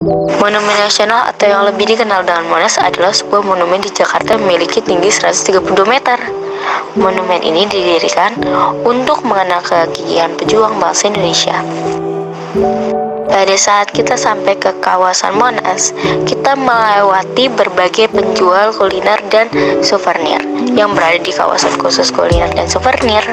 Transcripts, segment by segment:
Monumen Nasional atau yang lebih dikenal dengan Monas adalah sebuah monumen di Jakarta memiliki tinggi 132 meter. Monumen ini didirikan untuk mengenang kegigihan pejuang bangsa Indonesia. Pada saat kita sampai ke kawasan Monas, kita melewati berbagai penjual kuliner dan souvenir yang berada di kawasan khusus kuliner dan souvenir.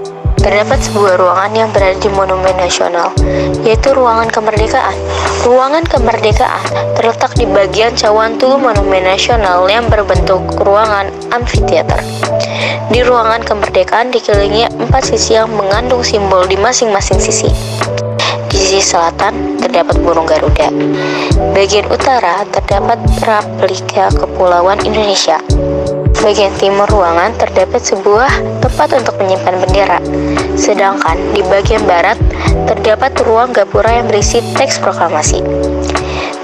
Terdapat sebuah ruangan yang berada di Monumen Nasional, yaitu Ruangan Kemerdekaan. Ruangan Kemerdekaan terletak di bagian cawan tugu Monumen Nasional yang berbentuk ruangan amfiteater. Di Ruangan Kemerdekaan dikelilingi 4 sisi yang mengandung simbol di masing-masing sisi. Di sisi selatan terdapat burung Garuda. Bagian utara terdapat replika Kepulauan Indonesia. Bagian timur ruangan terdapat sebuah tempat untuk menyimpan bendera. Sedangkan di bagian barat terdapat ruang gapura yang berisi teks proklamasi.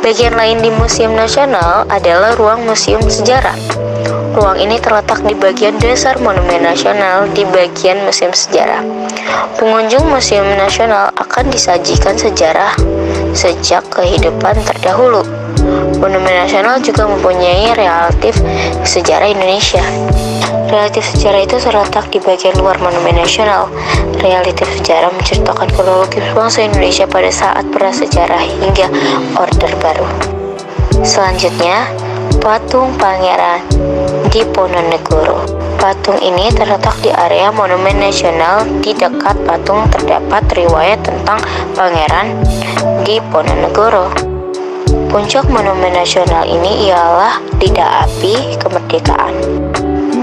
Bagian lain di Museum Nasional adalah ruang Museum Sejarah. Ruang ini terletak di bagian dasar Monumen Nasional di bagian Museum Sejarah. Pengunjung Museum Nasional akan disajikan sejarah sejak kehidupan terdahulu. Monumen Nasional juga mempunyai relatif sejarah Indonesia. Relatif sejarah itu terletak di bagian luar Monumen Nasional. Relatif sejarah menceritakan kronologis bangsa Indonesia pada saat prasejarah hingga Orde Baru. Selanjutnya, Patung Pangeran Diponegoro. Patung ini terletak di area Monumen Nasional. Di dekat patung terdapat riwayat tentang Pangeran Diponegoro. Puncak Monumen Nasional ini ialah lidah api kemerdekaan.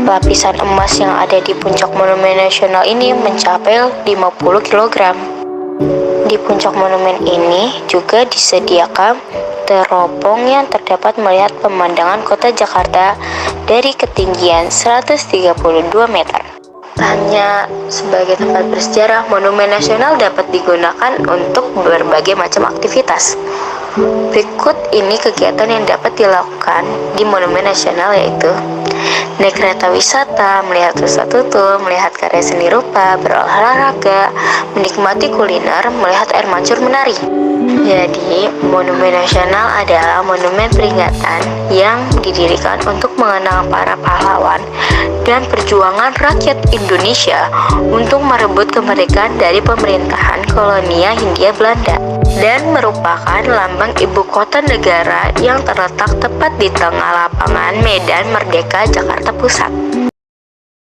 Lapisan emas yang ada di puncak Monumen Nasional ini mencapai 50 kg. Di puncak monumen ini juga disediakan teropong yang terdapat melihat pemandangan kota Jakarta dari ketinggian 132 meter. Hanya sebagai tempat bersejarah, Monumen Nasional dapat digunakan untuk berbagai macam aktivitas. Berikut ini kegiatan yang dapat dilakukan di Monumen Nasional, yaitu naik kereta wisata, melihat ruswa tutul, melihat karya seni rupa, berolahraga, menikmati kuliner, melihat air mancur menari. Jadi, Monumen Nasional adalah monumen peringatan yang didirikan untuk mengenang para pahlawan dan perjuangan rakyat Indonesia untuk merebut kemerdekaan dari pemerintahan kolonial Hindia Belanda, dan merupakan lambang ibu kota negara yang terletak tepat di tengah lapangan Medan Merdeka, Jakarta Pusat.